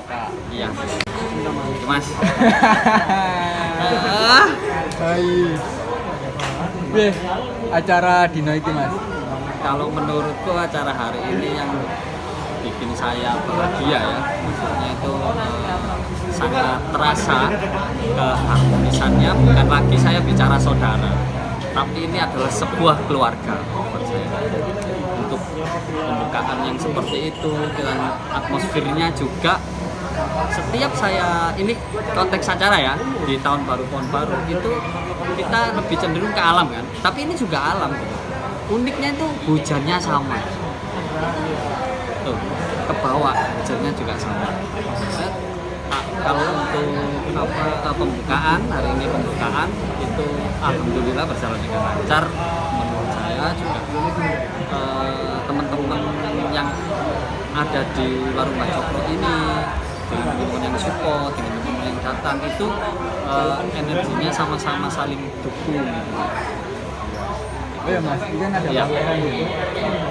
kakak. Iya. Mas. Hai. Wih, acara dino iki Mas. Kalau menurutku acara hari ini yang bikin saya bahagia ya, maksudnya itu sangat terasa keharmonisannya. Bukan lagi saya bicara saudara, tapi ini adalah sebuah keluarga buat saya. Untuk pembukaan yang seperti itu dengan atmosfernya juga, setiap saya ini konteks acara ya di tahun baru pohon baru itu kita lebih cenderung ke alam kan, tapi ini juga alam gitu. Uniknya itu hujannya sama tuh, ke bawah hujannya juga sama. Kalau untuk pembukaan hari ini, pembukaan itu alhamdulillah berjalan dengan lancar. Menurut saya juga teman-teman yang ada di warung Mbak Cokro ini, dengan teman-teman yang support, dengan teman-teman yang datang itu energinya sama-sama saling dukung gitu. Oh ya Mas, ini kan ada pameran gitu.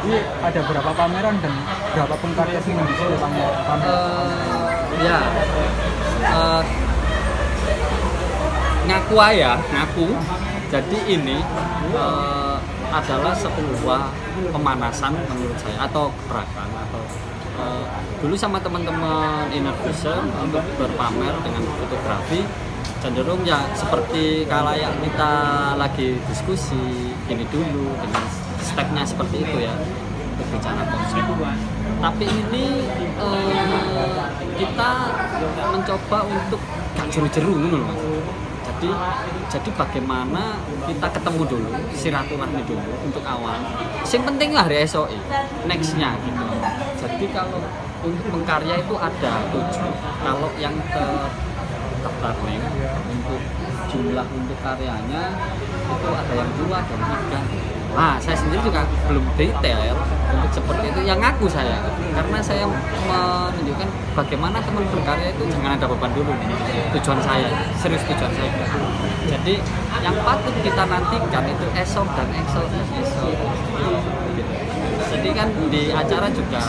Ini ada berapa pameran dan berapa pengkarya sih yang bisa pameran? Ya, ngaku. Jadi ini adalah sebuah pemanasan menurut saya, atau gebrakan, atau dulu sama teman-teman Inner Vision untuk berpamer dengan fotografi cenderung ya seperti kalayak kita lagi diskusi gini dulu dengan stepnya seperti itu ya untuk bicara konsep. Tapi ini kita mencoba untuk gak jeru-jeru gitu loh Mas. Jadi bagaimana kita ketemu dulu, silaturahmi dulu untuk awal. Yang penting lah hari esok nextnya gitu. Jadi kalau untuk mengkarya itu ada 7. Kalau yang tertarling untuk jumlah untuk karyanya itu ada yang 2 dan 3. Nah, saya sendiri juga belum detail untuk seperti itu yang ngaku saya, karena saya menunjukkan bagaimana teman berkarya itu jangan ada beban dulu. Tujuan saya, serius tujuan saya. Jadi yang patut kita nantikan itu esok dan esok. Jadi kan di acara juga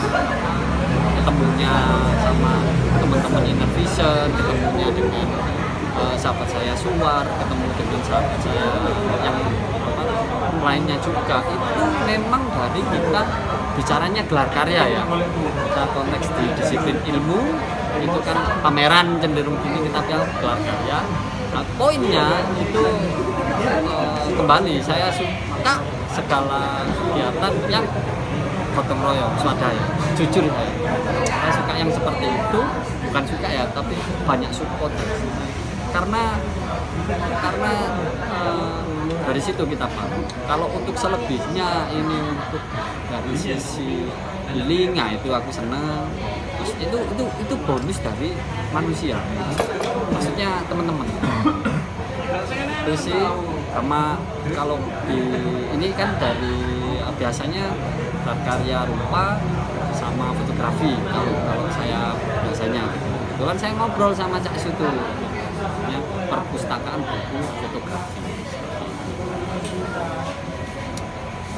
ketemunya sama teman-teman Inner Vision, ketemunya dengan sahabat saya Suwar, ketemu dengan sahabat saya yang lainnya juga. Itu memang dari kita bicaranya gelar karya ya, kita konteks di disiplin ilmu itu kan pameran cenderung gini, tapi gelar karya. Nah, poinnya itu kembali saya suka segala kegiatan yang gotong royong, swadaya. Jujur saya suka yang seperti itu, bukan suka ya, tapi banyak support. Karena dari situ kita paham. Kalau untuk selebihnya ini untuk dari sisi healing, nah itu aku senang. Terus itu bonus dari manusia. Maksudnya teman-teman. Terus sih sama kalau di ini kan dari biasanya karya rupa sama fotografi kalau saya biasanya. Kebetulan saya ngobrol sama Cak Sutu ya, perpustakaan buku fotografi.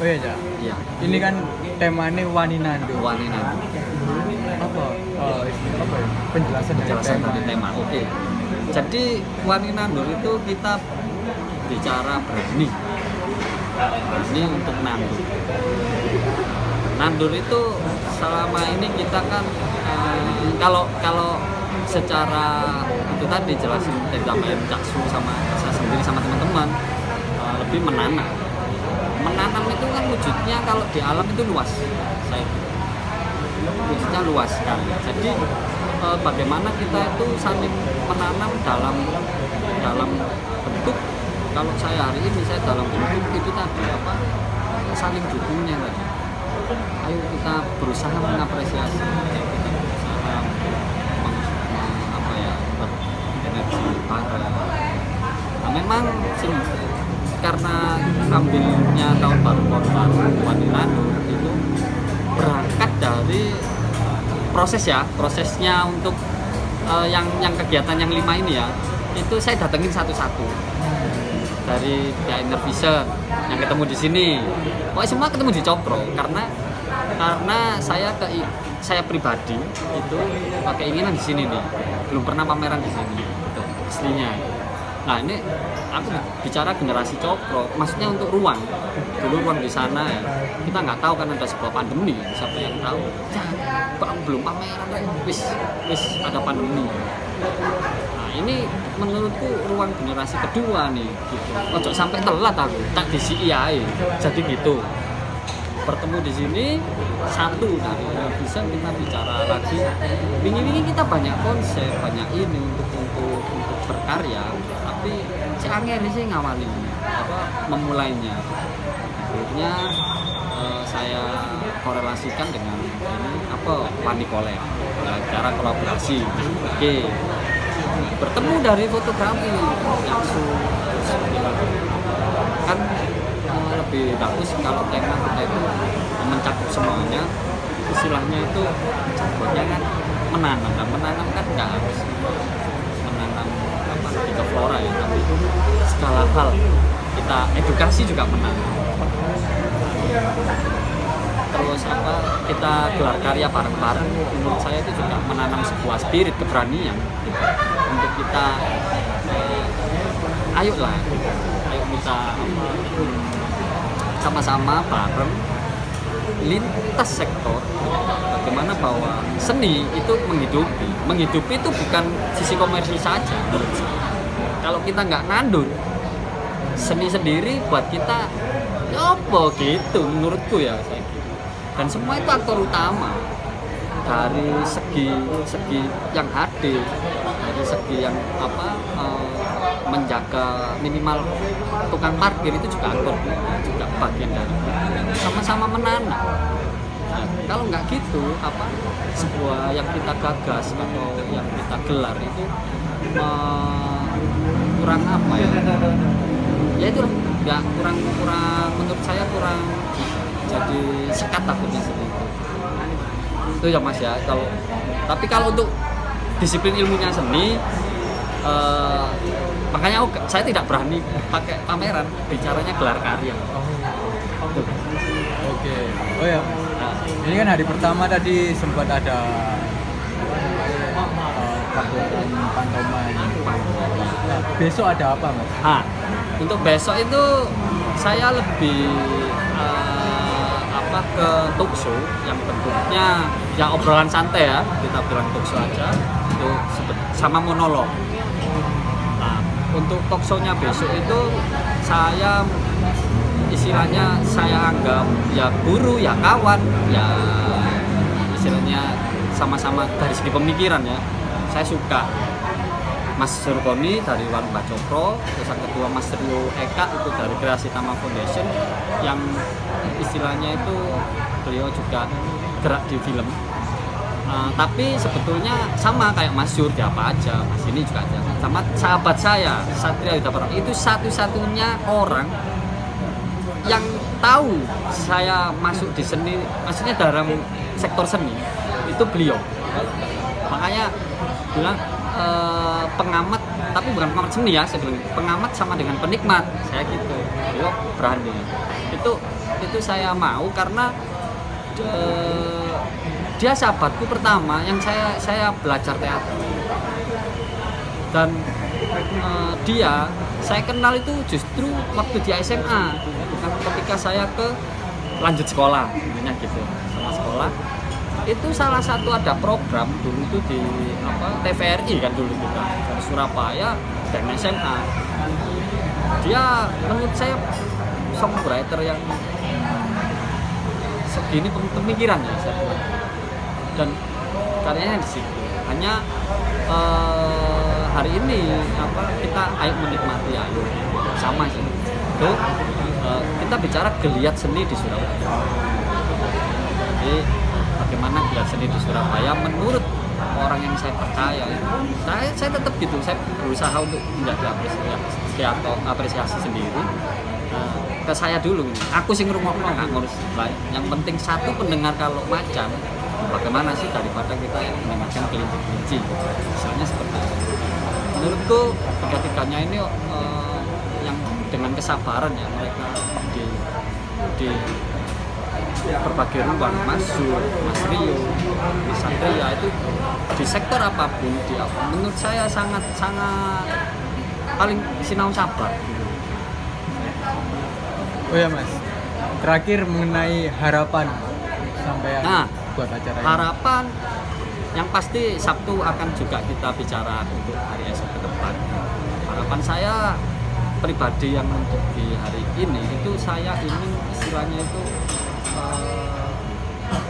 Oh iya Cak. Iya. Ini kan temanya Waninando. Waninando. Apa? Apa ya? Penjelasan dari tema. Oke. Jadi Waninando itu kita bicara berani untuk nandur. Nandur itu selama ini kita kan kalau secara itu tadi jelasin dari Cak Su sama saya sendiri sama teman-teman lebih menanam itu kan wujudnya kalau di alam itu luas, saya wujudnya luas sekali. Jadi bagaimana kita itu saling menanam dalam bentuk, kalau saya hari ini saya dalam bentuk itu tadi apa, saling dukungnya tadi. Ayo kita berusaha mengapresiasi, kita berusaha energi para. Nah, memang karena ambilnya tahun baru Waninando itu berangkat dari prosesnya untuk yang kegiatan yang 5 ini ya, itu saya datengin satu-satu dari pihak Inner Vision yang ketemu di sini. Pokoknya semua ketemu di Cokro karena saya saya pribadi itu keinginan di sini nih, belum pernah pameran di sini gitu, aslinya. Nah ini aku bicara generasi cokro, maksudnya untuk ruang. Dulu ruang di sana ya, kita nggak tahu kan ada sebuah pandemi, siapa yang tahu? Ya, belum pameran, wis ada pandemi. Nah ini menurutku ruang generasi kedua nih, gitu. Ojo sampai telat aku, tak disi ae. Jadi gitu. Bertemu di sini satu dari bisa kita bicara lagi. Wingi kita banyak konsep, banyak ini untuk berkarya, tapi si angel sih ngawali memulainya. Akhirnya saya korelasikan dengan ini Wani Collab, cara kolaborasi. Oke. Bertemu dari fotografi yang kan lebih bagus kalau tema kita itu mencakup semuanya. Istilahnya itu contohnya kan menanam kan nggak harus menanam tiga flora ya, tapi segala hal kita edukasi juga menanam. Terus kita gelar karya bareng-bareng, menurut saya itu juga menanam sebuah spirit keberanian untuk kita ayo kita sama-sama bareng lintas sektor, bagaimana bahwa seni itu menghidupi itu bukan sisi komersil saja. Kalau kita nggak nandur seni sendiri buat kita apa gitu, menurutku ya saya gitu. Dan semua itu aktor utama, dari segi yang hadir, dari segi yang menjaga minimal tukang parkir itu juga aktor, juga bagian dari sama-sama menanam. Nah, kalau nggak gitu sebuah yang kita gagas atau yang kita gelar itu kurang ya itu nggak kurang menurut saya kurang jadi sekat takutnya seperti itu ya Mas ya. Tapi kalau untuk disiplin ilmunya seni, makanya saya tidak berani pakai pameran, bicaranya gelar karya. Oke. Oh ya, ini kan hari pertama tadi sempat ada pembuatan pantomime. Nah, besok ada apa Mas? Untuk besok itu saya lebih ke talk show yang bentuknya ya obrolan santai ya, kita bilang talk show aja, itu sama monolog. Nah, untuk talk show-nya besok itu saya istilahnya saya anggap ya guru ya kawan ya, istilahnya sama-sama dari segi pemikiran ya. Saya suka Mas Surkoni dari Warung Mbak Cokro, terus yang kedua Mas Rio Eka itu dari Kreasi Tama Foundation yang istilahnya itu beliau juga gerak di film. Tapi sebetulnya sama kayak Mas Sur, di apa aja, Mas ini juga aja. Sama sahabat saya, Satria Yudaparang, itu satu-satunya orang yang tahu saya masuk di seni, maksudnya dalam sektor seni, itu beliau. Makanya bilang pengamat, tapi bukan pengamat seni ya, sebelum pengamat sama dengan penikmat, saya gitu. Beliau berani. Itu saya mau karena dia sahabatku pertama yang saya belajar teater. Dan dia saya kenal itu justru waktu di SMA, bukan ketika saya lanjut sekolah, intinya gitu, sama sekolah. Itu salah satu ada program dulu itu di TVRI kan dulu kita dari Surabaya dan SMA. Dia menurut saya songwriter yang segini pemikirannya saya. Dan karyanya di situ. Hanya hari ini kita ayo menikmati ayo sama sih. Itu kita bicara geliat seni di Surabaya. Jadi bagaimana geliat seni di Surabaya menurut orang yang saya percaya, saya tetap gitu, saya berusaha untuk menjadi apresiasi sendiri ke saya dulu. Aku sing ngrungokno nggak ngurus baik. Yang penting satu pendengar kalau macam bagaimana sih daripada kita yang mendengarkan kelinci-kelinci, misalnya seperti itu. Menurutku tiga-tiganya ini yang dengan kesabaran ya mereka berbagai ruang, Mas Zul, Mas Rio, Mas Satria itu di sektor apapun menurut saya sangat paling sinau sabar. Oh ya Mas, terakhir mengenai harapan sampai buat acara ini. Harapan yang pasti Sabtu akan juga kita bicara untuk hari esok ke depan. Harapan saya pribadi yang untuk di hari ini itu saya ingin istilahnya itu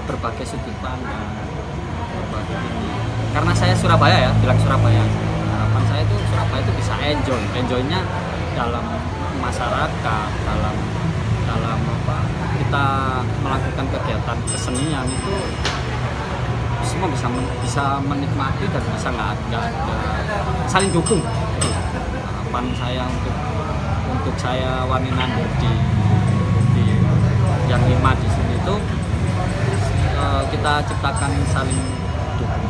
berbagai sudut pandang, karena saya Surabaya ya, bilang Surabaya. Harapan saya itu Surabaya itu bisa enjoynya dalam masyarakat, dalam apa kita melakukan kegiatan kesenian itu semua bisa menikmati dan bisa nggak ada saling dukung. Harapan saya untuk saya Wani Nandur di yang 5 di sini itu kita ciptakan saling dukung.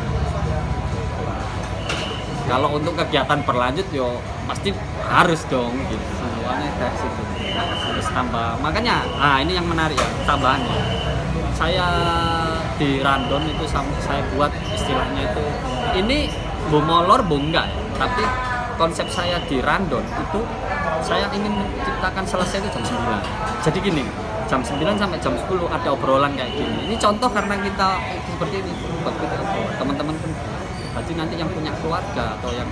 Kalau untuk kegiatan berlanjut yo pasti harus dong gitu. Soalnya dari situ harus tambah. Makanya ini yang menarik ya, tambahannya. Saya di Randon itu saya buat istilahnya itu ini bomolor enggak, tapi konsep saya di Randon itu saya ingin menciptakan selesai itu jam 9. Jadi gini, jam 9 sampai jam 10 ada obrolan kayak gini. Ini contoh karena kita seperti ini buat kita teman-teman pun. Berarti nanti yang punya keluarga atau yang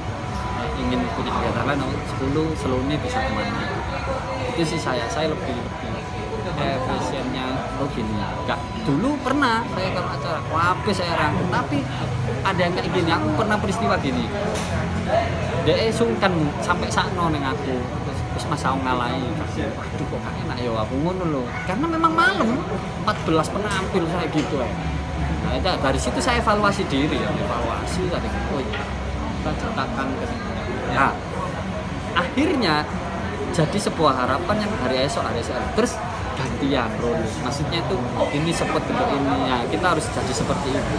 ingin punya kegiatan lain 10 seluni bisa kemana. Itu sih saya lebih efisiennya gini. Enggak, dulu pernah saya kalau acara habis saya rangkum, tapi ada yang kayak gini. Aku pernah peristiwa gini. Dia sungkan sampai sakno neng aku. Terus Mas Aung ngalahi. Waduh kok gak enak ya aku ngono lho. Karena memang malam 14 penampil saya gitu ya. Nah, dari situ saya evaluasi diri ya, tadi kita ciptakan ya. Akhirnya jadi sebuah harapan yang hari esok terus gantian role. Maksudnya itu ini seperti ini ya, kita harus jadi seperti itu.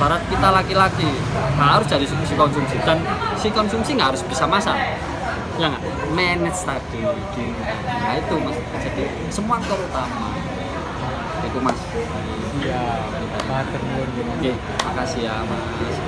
Barat kita laki-laki harus jadi si konsumsi, dan si konsumsi nggak harus bisa masak, ya nggak, manage tadi gitu. Nah itu Mas, jadi semua terutama itu Mas. Iya, matur nuwun. Oke, makasih ya Mas.